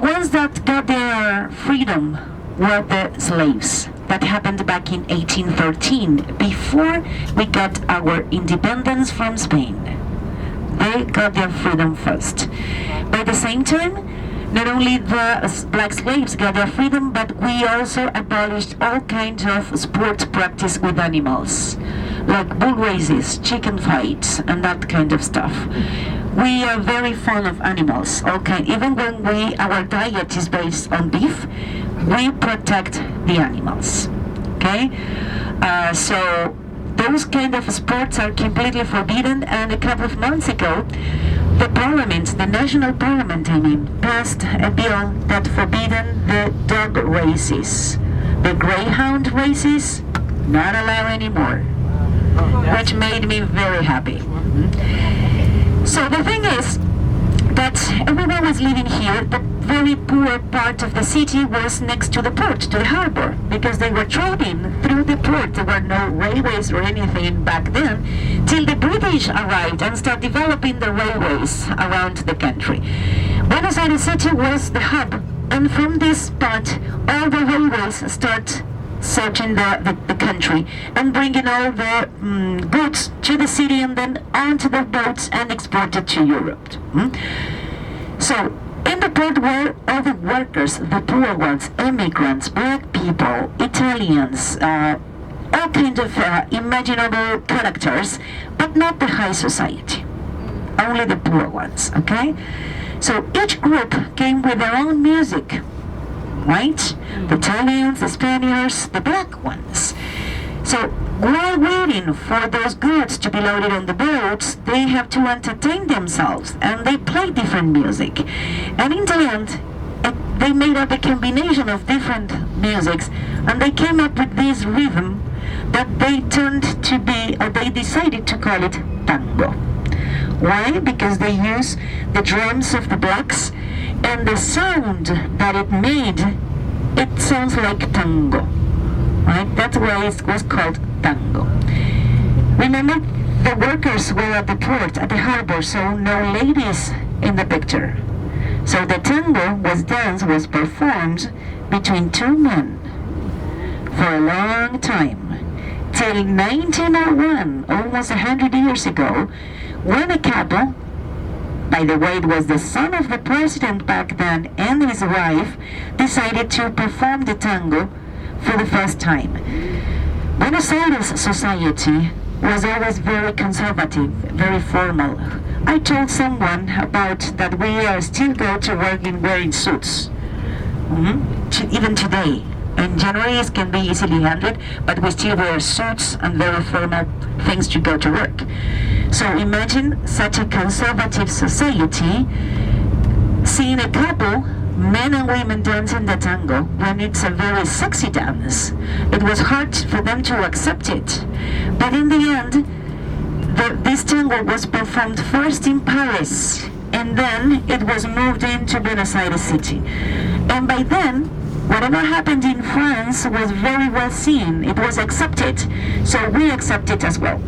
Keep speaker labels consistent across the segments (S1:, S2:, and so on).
S1: ones that got their freedom were the slaves. That happened back in 1813, before we got our independence from Spain. They got their freedom first. By the same time, not only the black slaves got their freedom, but we also abolished all kinds of sport practice with animals, like bull races, chicken fights, and that kind of stuff. We are very fond of animals. Okay, even when our diet is based on beef, we protect the animals. Okay, so those kind of sports are completely forbidden. And a couple of months ago, the parliament, the national parliament, passed a bill that forbidden the dog races. The greyhound races, not allowed anymore, which made me very happy. So the thing is that everyone was living here. The very poor part of the city was next to the port, to the harbor, because they were trading through the port. There were no railways or anything back then, till the British arrived and started developing the railways around the country. Buenos Aires city was the hub, and from this part, all the railways start searching the country and bringing all the goods to the city and then onto the boats and exported to Europe. So in the port were all the workers, the poor ones, immigrants, black people, Italians, all kinds of imaginable characters, but not the high society, only the poor ones, okay? So each group came with their own music, right? The Italians, the Spaniards, the black ones. So while waiting for those goods to be loaded on the boats, they have to entertain themselves, and they play different music. And in the end, they made up a combination of different musics, and they came up with this rhythm that they turned to be, or they decided to call it tango. Why? Because they use the drums of the blacks, and the sound that it made, it sounds like tango, right? That's why it was called tango. Remember, the workers were at the port, at the harbor, so no ladies in the picture. So the tango was performed between two men for a long time, till 1901, almost 100 years ago, when a couple, by the way, it was the son of the president back then and his wife, decided to perform the tango for the first time. Buenos Aires society was always very conservative, very formal. I told someone about that we are still go to work in wearing suits, even today. In January it can be easily handled, but we still wear suits and very formal things to go to work. So imagine such a conservative society seeing a couple, men and women, dancing the tango when it's a very sexy dance. It was hard for them to accept it. But in the end, this tango was performed first in Paris, and then it was moved into Buenos Aires city. And by then, whatever happened in France was very well seen. It was accepted, so we accept it as well.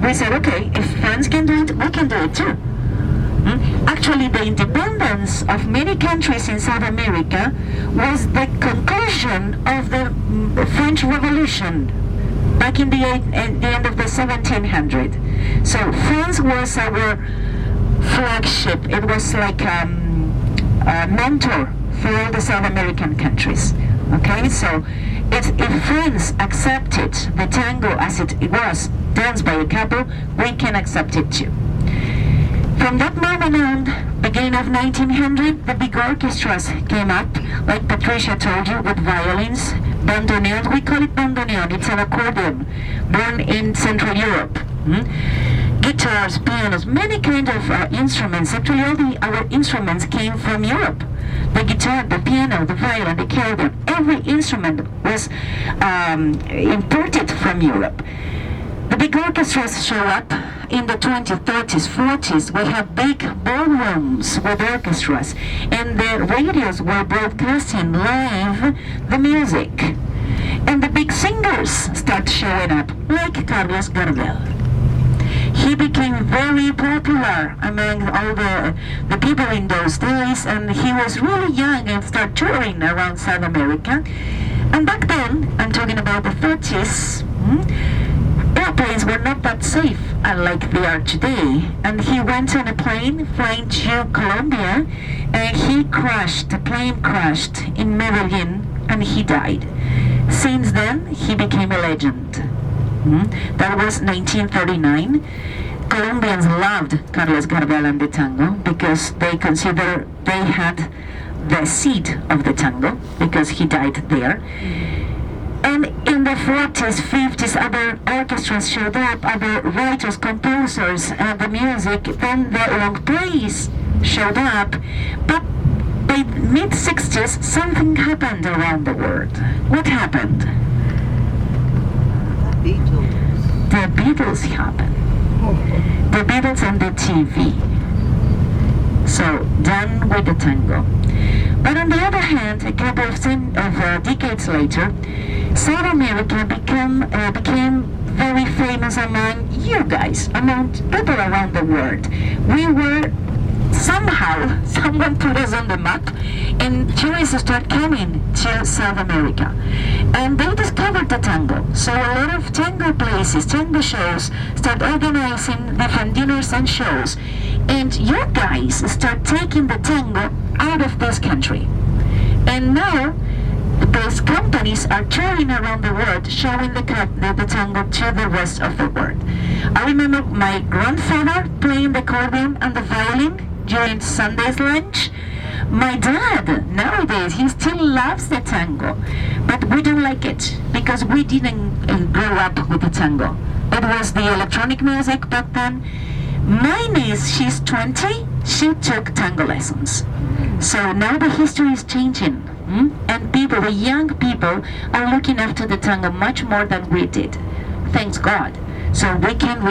S1: We said, okay, if France can do it, we can do it too. Actually, the independence of many countries in South America was the conclusion of the French Revolution back in the end of the 1700s. So France was our flagship. It was like a mentor for all the South American countries. Okay, so if France accepted the tango as it was danced by a couple, we can accept it too. From that moment on, beginning of 1900, the big orchestras came up, like Patricia told you, with violins, bandoneon. We call it bandoneon. It's an accordion born in Central Europe. Guitars, pianos, many kind of instruments. Actually, all our instruments came from Europe. The guitar, the piano, the violin, the accordion, every instrument was imported from Europe. The big orchestras show up in the 20s, 30s, 40s. We have big ballrooms with orchestras, and the radios were broadcasting live the music. And the big singers start showing up, like Carlos Gardel. he became very popular among all the people in those days, and he was really young and started touring around South America. And back then, I'm talking about the 30s, airplanes were not that safe like they are today. And he went on a plane flying to Colombia, and the plane crashed in Medellin, and he died. Since then, he became a legend. That was 1939. Colombians loved Carlos Gardel and the tango because they consider they had the seed of the tango because he died there. And in the 40s, 50s, other orchestras showed up, other writers, composers, the music, then the long plays showed up. But by mid-60s, something happened around the world. What happened? The Beatles happened. The Beatles and the TV. So, done with the tango. But on the other hand, a couple of decades later, South America became very famous among you guys, among people around the world. We were someone put us on the map, and tourists started coming to South America. And they discovered the tango. So a lot of tango places, tango shows, start organizing different dinners and shows. And you guys start taking the tango out of this country. And now, those companies are touring around the world, showing the tango to the rest of the world. I remember my grandfather playing the accordion and the violin during Sunday's lunch. My dad, nowadays, he still loves the tango, but we don't like it because we didn't grow up with the tango. It was the electronic music back then. My niece, she's 20, she took tango lessons. So now the history is changing, and people, the young people, are looking after the tango much more than we did. Thanks God. So we can